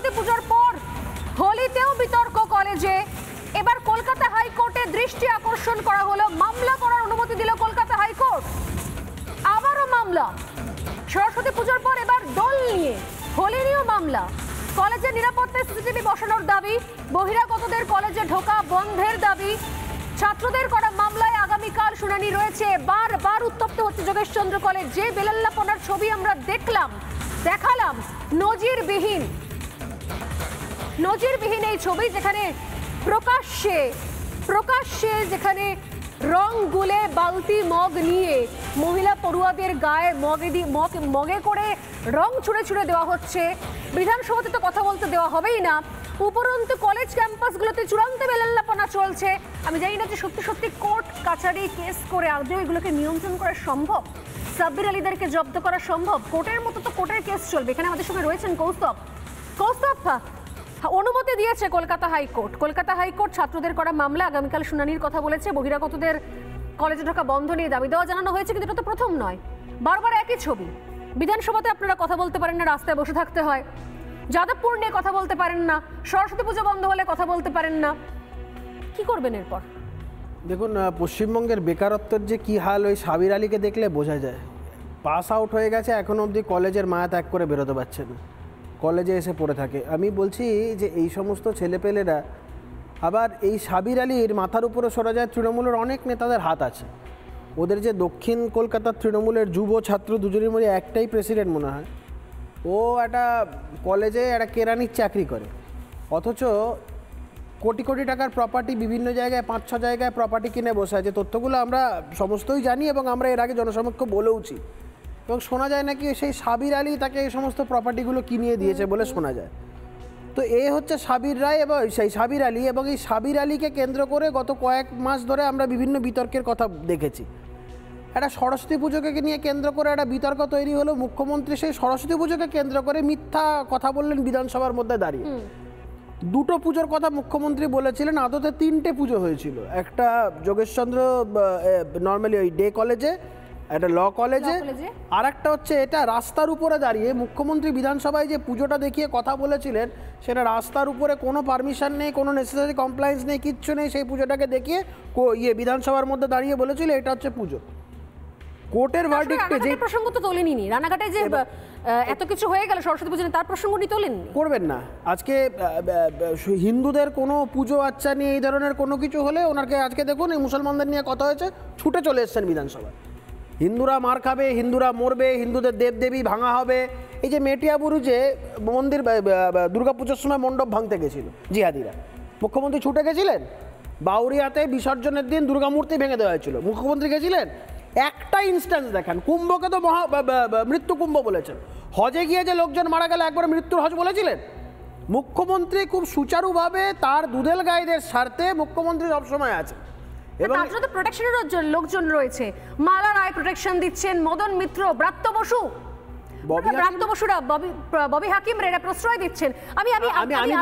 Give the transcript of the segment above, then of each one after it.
সরস্বতী পুজোর পর হোলিতেও বিতর্ক কলেজে। এবার কলকাতা হাইকোর্টে দৃষ্টি আকর্ষণ করা হলো, মামলা করার অনুমতি দিল কলকাতা হাইকোর্ট। আবারও মামলা, সরস্বতী পুজোর পর এবার দোল নিয়ে, হোলি নিয়েও মামলা। কলেজের নিরাপত্তায় সিসিটিভি বসানোর দাবি, বহিরাগতদের কলেজে ঢোকা বন্ধের দাবি। ছাত্রদের করা মামলায় আগামীকাল শুনানি রয়েছে। বারবার উত্তপ্ত হচ্ছে যোগেশচন্দ্র কলেজ। যে বেলাল্লাপনার ছবি আমরা দেখালাম, নজিরবিহীন এই ছবি, যেখানে প্রকাশ্যে যেখানে রং গুলে বালতি মগ নিয়ে মহিলা পড়ুয়াদের গায়ে মগে করে রং ছুঁড়ে দেওয়া হচ্ছে। বিধানসভাতে তো কথা বলতে দেওয়া হবেই না, উপরন্তু কলেজ ক্যাম্পাসগুলোতে চূড়ান্ত বেলাল্লাপনা চলছে। আমি জানি না যে সত্যি কোর্ট কাছারি কেস করে আদৌ এগুলোকে নিয়ন্ত্রণ করা সম্ভব, সাব্বির আলীদেরকে জব্দ করা সম্ভব। কোর্টের মতো তো কোর্টের কেস চলবে। এখানে আমাদের সঙ্গে রয়েছেন কৌস্তব। অনুমতি দিয়েছে কলকাতা হাইকোর্ট ছাত্রদের করা মামলা আগামীকাল শুনানির কথা বলেছে। বহিরাগতদের কলেজে ঢোকা বন্ধ নিয়ে দাবি দেওয়া জানানো হয়েছে, কিন্তু এটা তো প্রথম নয়। বারবার একই ছবি। বিধানসভাতে আপনারা কথা বলতে পারেন না, রাস্তায় বসে থাকতে হয়। যাদবপুর নিয়ে কথা বলতে পারেন না, সরস্বতী পুজো বন্ধ হলে কথা বলতে পারেন না। কি করবেন এরপর? দেখুন, পশ্চিমবঙ্গের বেকারত্বের যে কি হাল ওই সাবির আলীকে দেখলে বোঝা যায়। পাস আউট হয়ে গেছে, এখন অবধি কলেজের মায়া ত্যাগ করে বেরোতে পারছে না, কলেজে এসে পড়ে থাকে। আমি বলছি যে এই সমস্ত ছেলেপেলেরা, আবার এই সাবির আলীর মাথার উপরে সরে যায় তৃণমূলের অনেক নেতাদের হাত আছে। ওদের যে দক্ষিণ কলকাতার তৃণমূলের যুব ছাত্র দুজনের মধ্যে একটাই প্রেসিডেন্ট মনে হয়, ও একটা কলেজে একটা কেরানির চাকরি করে, অথচ কোটি কোটি টাকার প্রপার্টি বিভিন্ন জায়গায় 5-6 জায়গায় প্রপার্টি কিনে বসে আছে। তথ্যগুলো আমরা সমস্তই জানি এবং আমরা এর আগে জনসমক্ষে বলেওছি। এবং শোনা যায় নাকি সেই সাবির আলী তাকে এই সমস্ত প্রপার্টিগুলো কিনিয়ে দিয়েছে বলে শোনা যায়। তো এ হচ্ছে সাবির রায় এবং সেই সাবির আলী, এবং এই সাবির আলীকে কেন্দ্র করে গত কয়েক মাস ধরে আমরা বিভিন্ন বিতর্কের কথা দেখেছি। একটা সরস্বতী পুজোকে নিয়ে কেন্দ্র করে একটা বিতর্ক তৈরি হলো। মুখ্যমন্ত্রী সেই সরস্বতী পুজোকে কেন্দ্র করে মিথ্যা কথা বললেন বিধানসভার মধ্যে দাঁড়িয়ে। দুটো পুজোর কথা মুখ্যমন্ত্রী বলেছিলেন, আদতে 3টে পুজো হয়েছিল। একটা যোগেশচন্দ্র নর্মালি ওই ডে কলেজে, একটা ল কলেজে, আর একটা হচ্ছে এটা রাস্তার উপরে দাঁড়িয়ে মুখ্যমন্ত্রী বিধানসভায় যে পুজোটা দেখিয়ে কথা বলেছিলেন, সেটা রাস্তার উপরে কোনো পারমিশন নেই, কোনো নেসেসারি কমপ্লায়েন্স নেই, কিচ্ছু নেই। সেই পুজোটাকে দেখিয়ে বিধানসভার মধ্যে দাঁড়িয়ে বলেছিল এটা হচ্ছে পুজো। কোর্টের ভার্ডিক্টে যে প্রসঙ্গ তো তোলেনি, রানাঘাটে যে এত কিছু হয়ে গেল সরস্বতী পুজো তার প্রসঙ্গটি তোলেন, করবেন না। আজকে হিন্দুদের কোনো পুজো আচ্ছা নিয়ে এই ধরনের কোনো কিছু হলে ওনাকে আজকে দেখুন এই মুসলমানদের নিয়ে কথা হয়েছে, ছুটে চলে এসছেন বিধানসভায়। হিন্দুরা মার খাবে, হিন্দুরা মরবে, হিন্দুদের দেবদেবী ভাঙা হবে। এই যে মেটিয়াবুরু যে মন্দির দুর্গাপুজোর সময় মণ্ডপ ভাঙতে গেছিল জিহাদিরা, মুখ্যমন্ত্রী ছুটে গেছিলেন। বাউরিয়াতে বিসর্জনের দিন দুর্গামূর্তি ভেঙে দেওয়া হয়েছিল, মুখ্যমন্ত্রী গেছিলেন। একটা ইনস্ট্যান্স দেখান, কুম্ভকে তো মৃত্যু কুম্ভ বলেছেন। হজে গিয়ে যে লোকজন মারা গেল একবার মৃত্যুর হজ বলেছিলেন। মুখ্যমন্ত্রী খুব সুচারুভাবে তার দুধেল গাইদের স্বার্থে মুখ্যমন্ত্রী সবসময় আছে। এবং প্রোটেকশনের লোকজন রয়েছে, মালা রায় প্রোটেকশন দিচ্ছেন, মদন মিত্র, ব্রাত্য বসুরা, ববি হাকিমরা এরা প্রশ্রয় দিচ্ছেন। আমি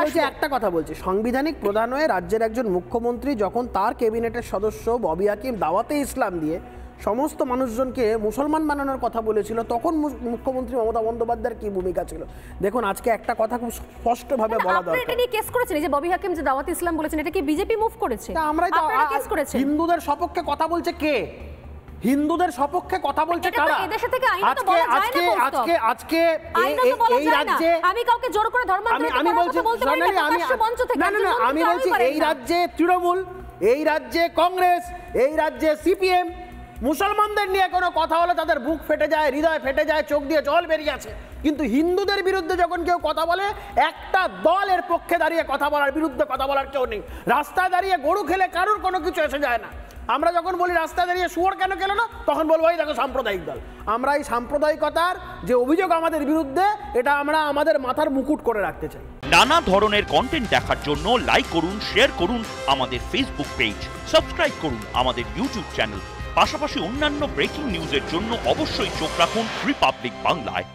বলছি একটা কথা বলছি, সাংবিধানিক প্রধান হয়ে রাজ্যের একজন মুখ্যমন্ত্রী যখন তার ক্যাবিনেটের সদস্য ববি হাকিম দাওয়াতে ইসলাম দিয়ে সমস্ত মানুষজনকে মুসলমান বানানোর কথা বলেছিল, তখন মুখ্যমন্ত্রী মমতা বন্দ্যোপাধ্যায়ের কি ভূমিকা ছিল দেখুন। আজকে একটা কথা খুব স্পষ্টভাবে বলা দরকার। এটা নিয়ে কেস করেছেন যে ববি হাকিম যে দাওয়াত ইসলাম বলেছেন, এটা কি বিজেপি মুভ করেছে? আমরাই তো কেস করেছি। হিন্দুদের সপক্ষে কথা বলছে কে? হিন্দুদের সপক্ষে কথা বলছে কারা? এদেশে থেকে আইন তো বলা যায় না। আজকে এই রাজ্যে আমি কাউকে জোর করে ধর্মান্তরিত আমি বলছি এই রাজ্যে তৃণমূল, এই রাজ্যে কংগ্রেস, এই রাজ্যে সিপিএম, মুসলমানদের নিয়ে কোনো কথা হলে তাদের বুক ফেটে যায়, হৃদয় ফেটে যায়, চোখ দিয়ে জল বেরিয়ে আসে। কিন্তু হিন্দুদের বিরুদ্ধে যখন কেউ কথা বলে, একটা দলের পক্ষে দাঁড়িয়ে কথা বলার, বিরুদ্ধে কথা বলার কেউ নেই। রাস্তায় দাঁড়িয়ে গরু খেলে কারোর কোনো কিছু এসে যায় না। আমরা যখন বলি রাস্তায় দাঁড়িয়ে শুয়োর কেন খেলো না, তখন বলবো এই দেখো সাম্প্রদায়িক দল। আমরা এই সাম্প্রদায়িকতার যে অভিযোগ আমাদের বিরুদ্ধে, এটা আমরা আমাদের মাথার মুকুট করে রাখতে চাই। নানা ধরনের কন্টেন্ট দেখার জন্য লাইক করুন, শেয়ার করুন আমাদের ফেসবুক পেজ, সাবস্ক্রাইব করুন আমাদের ইউটিউব চ্যানেল। পাশাপাশি অন্যান্য ব্রেকিং নিউজের জন্য অবশ্যই চোখ রাখুন রিপাবলিক বাংলায়।